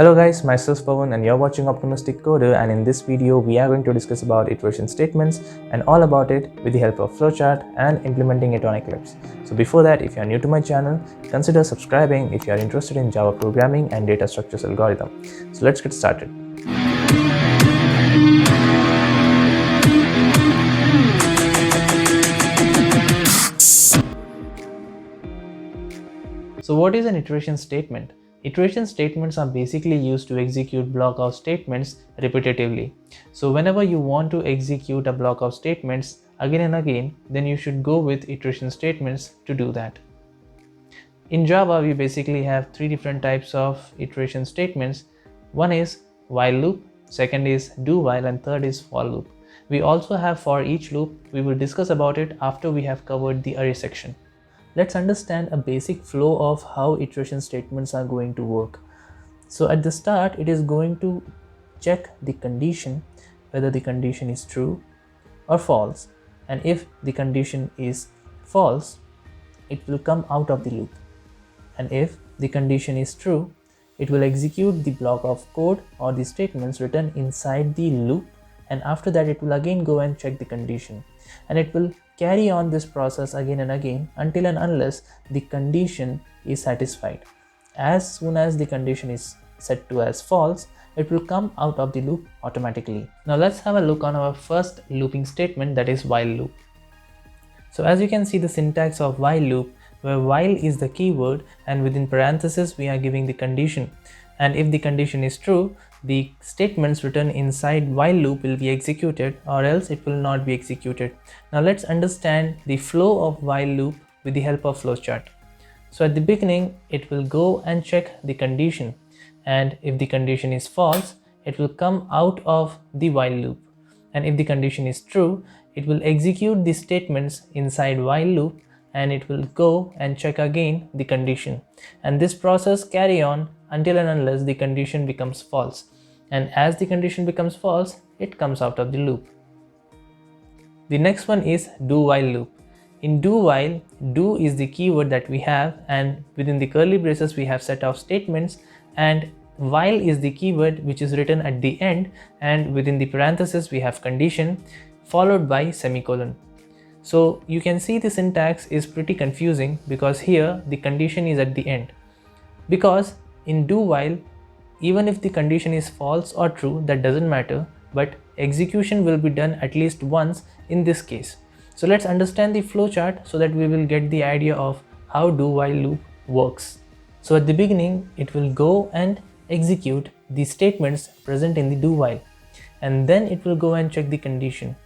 Hello guys, myself Pawan and you're watching Optimistic Coder, and in this video we are going to discuss about iteration statements and all about it with the help of flowchart and implementing it on Eclipse. So before that, if you are new to my channel, consider subscribing if you are interested in Java programming and data structures algorithm. So let's get started. So what is an iteration statement? Iteration statements are basically used to execute block of statements repetitively. So whenever you want to execute a block of statements again and again, then you should go with iteration statements to do that. In Java, we basically have three different types of iteration statements. One is while loop, second is do while, and third is for loop. We also have for each loop. We will discuss about it after we have covered the array section. Let's understand a basic flow of how iteration statements are going to work. So at the start, it is going to check the condition, whether the condition is true or false. And if the condition is false, it will come out of the loop. And if the condition is true, it will execute the block of code or the statements written inside the loop. And after that, it will again go and check the condition. And it will carry on this process again and again until and unless the condition is satisfied. As soon as the condition is set to as false, it will come out of the loop automatically. Now let's have a look on our first looping statement, that is while loop. So as you can see the syntax of while loop, where while is the keyword and within parentheses we are giving the condition. And if the condition is true, the statements written inside while loop will be executed, or else it will not be executed. Now let's understand the flow of while loop with the help of flowchart. So at the beginning, it will go and check the condition, and if the condition is false, it will come out of the while loop. And if the condition is true, it will execute the statements inside while loop, and it will go and check again the condition. And this process carry on until and unless the condition becomes false. And as the condition becomes false, it comes out of the loop. The next one is do while loop. In do while, do is the keyword that we have, and within the curly braces we have set of statements, and while is the keyword which is written at the end, and within the parentheses we have condition followed by semicolon. So you can see the syntax is pretty confusing because here the condition is at the end. Because in do while, even if the condition is false or true, that doesn't matter, but execution will be done at least once in this case. So let's understand the flowchart so that we will get the idea of how do while loop works. So at the beginning, it will go and execute the statements present in the do while, and then it will go and check the condition.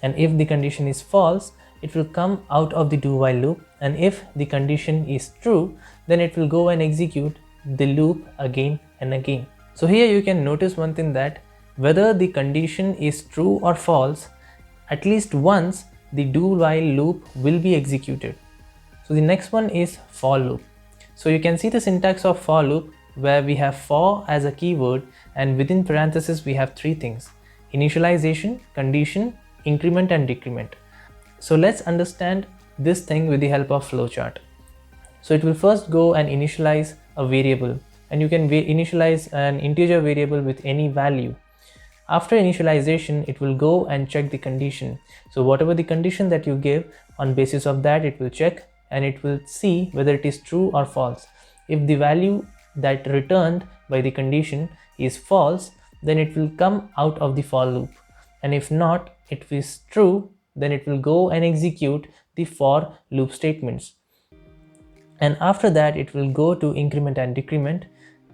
And if the condition is false, it will come out of the do while loop, and if the condition is true, then it will go and execute the loop again and again. So here you can notice one thing, that whether the condition is true or false, at least once the do while loop will be executed. So the next one is for loop. So you can see the syntax of for loop, where we have for as a keyword, and within parentheses we have three things: initialization, condition, increment and decrement. So let's understand this thing with the help of flowchart. So it will first go and initialize a variable, and you can initialize an integer variable with any value. After initialization, it will go and check the condition. So whatever the condition that you give, on basis of that it will check, and it will see whether it is true or false. If the value that returned by the condition is false, then it will come out of the for loop. And if not, if it is true, then it will go and execute the for loop statements. And after that, it will go to increment and decrement,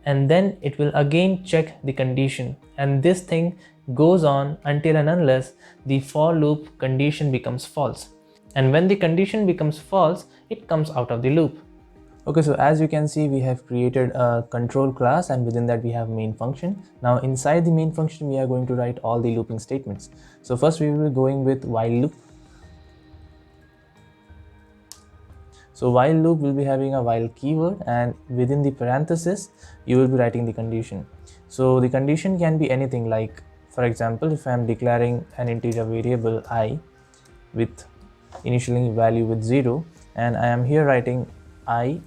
and then it will again check the condition. And this thing goes on until and unless the for loop condition becomes false. And when the condition becomes false, it comes out of the loop. Okay, so as you can see, we have created a control class, and within that we have main function. Now inside the main function, we are going to write all the looping statements. So first we will be going with while loop. So while loop will be having a while keyword, and within the parenthesis you will be writing the condition. So the condition can be anything, like for example, if I am declaring an integer variable I with initialing value with 0, and I am here writing I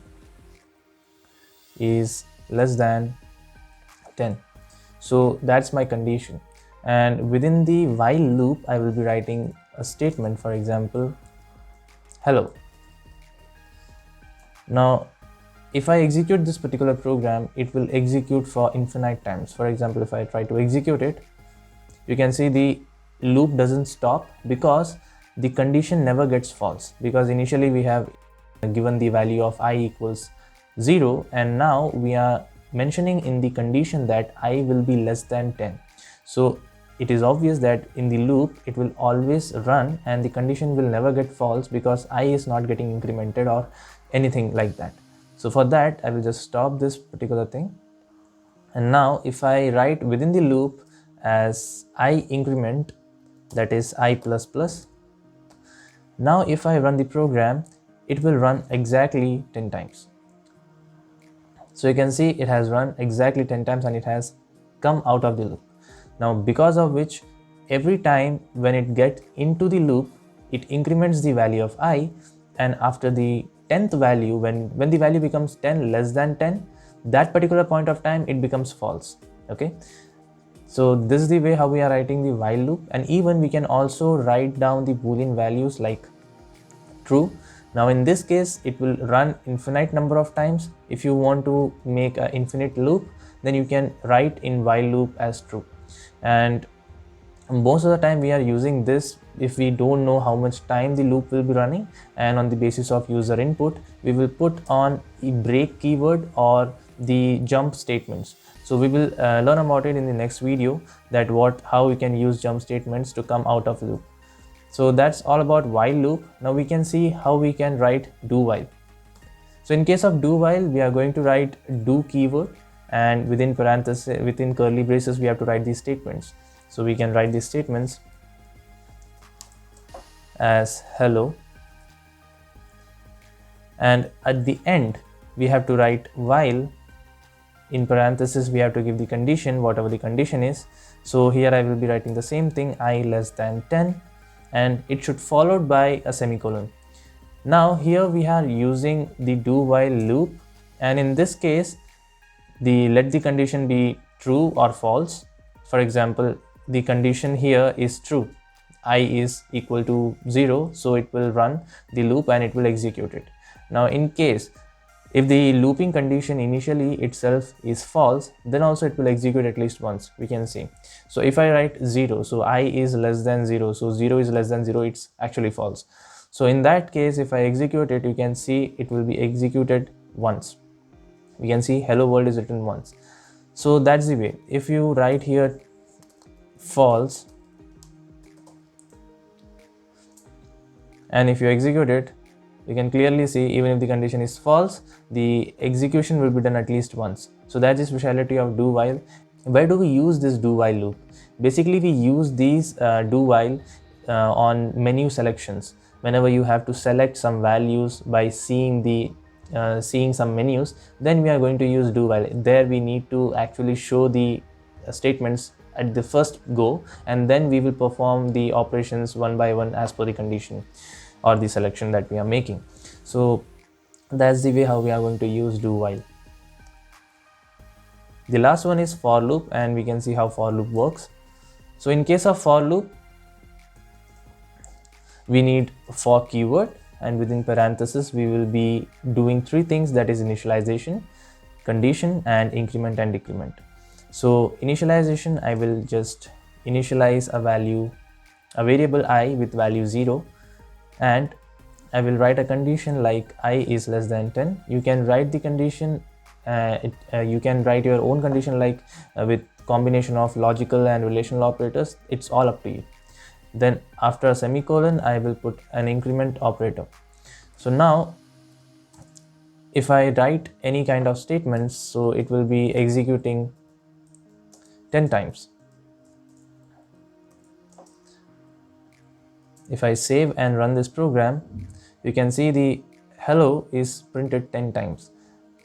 is less than 10. So that's my condition. And within the while loop, I will be writing a statement, for example, hello. Now, if I execute this particular program, it will execute for infinite times. For example, if I try to execute it, you can see the loop doesn't stop because the condition never gets false, because initially we have given the value of I equals 0, and now we are mentioning in the condition that I will be less than 10. So it is obvious that in the loop it will always run and the condition will never get false because I is not getting incremented or anything like that. So for that, I will just stop this particular thing. And now if I write within the loop as I increment, that is I plus plus, now if I run the program, it will run exactly 10 times. So you can see it has run exactly 10 times and it has come out of the loop. Now because of which every time when it gets into the loop, it increments the value of I, and after the 10th value, when the value becomes 10 less than 10, that particular point of time it becomes false. Okay, so this is the way how we are writing the while loop. And even we can also write down the boolean values like true. Now in this case it will run infinite number of times. If you want to make an infinite loop, then you can write in while loop as true. And most of the time we are using this if we don't know how much time the loop will be running, and on the basis of user input we will put on a break keyword or the jump statements. So we will learn about it in the next video, that how we can use jump statements to come out of loop. So that's all about while loop. Now we can see how we can write do while. So in case of do while, we are going to write do keyword, and within parenthesis, within curly braces, we have to write these statements. So we can write these statements as hello, and at the end we have to write while. In parenthesis we have to give the condition, whatever the condition is. So here I will be writing the same thing, I less than 10, and it should followed by a semicolon. Now here we are using the do while loop, and in this case let the condition be true or false. For example, the condition here is true, I is equal to 0, so it will run the loop and it will execute it. Now in case if the looping condition initially itself is false, then also it will execute at least once, we can see. So if I write 0, so I is less than 0, so 0 is less than 0, it's actually false. So in that case, if I execute it, you can see it will be executed once. We can see hello world is written once. So that's the way. If you write here false, and if you execute it, you can clearly see even if the condition is false, the execution will be done at least once. So that's the speciality of do while. Where do we use this do while loop? Basically we use these do while on menu selections. Whenever you have to select some values by seeing some menus, then we are going to use do while. There we need to actually show the statements at the first go, and then we will perform the operations one by one as per the condition or the selection that we are making. So that's the way how we are going to use do while. The last one is for loop, and we can see how for loop works. So in case of for loop, we need for keyword, and within parenthesis we will be doing three things, that is initialization, condition, and increment and decrement. So initialization, I will just initialize a variable I with value 0, and I will write a condition like I is less than 10. You can write the condition, you can write your own condition like with combination of logical and relational operators. It's all up to you. Then after a semicolon, I will put an increment operator. So now if I write any kind of statements, so it will be executing 10 times. If I save and run this program, you can see the hello is printed 10 times.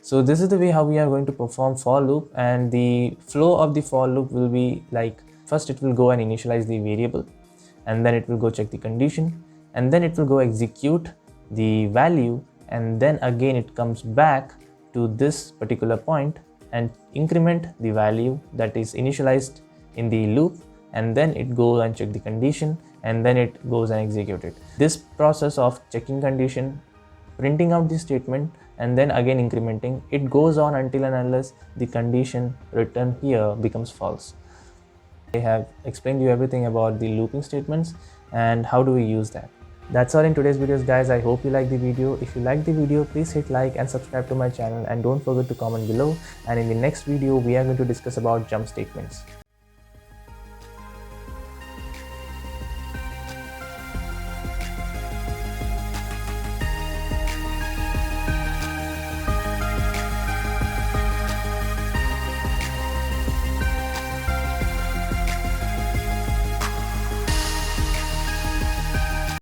So this is the way how we are going to perform for loop, and the flow of the for loop will be like, first it will go and initialize the variable, and then it will go check the condition, and then it will go execute the value, and then again it comes back to this particular point and increment the value that is initialized in the loop, and then it goes and check the condition, and then it goes and execute it. This process of checking condition, printing out the statement, and then again incrementing, it goes on until and unless the condition written here becomes false. I have explained you everything about the looping statements and how do we use that. That's all in today's videos, guys. I hope you like the video. If you like the video, please hit like and subscribe to my channel, and don't forget to comment below. And in the next video, we are going to discuss about jump statements.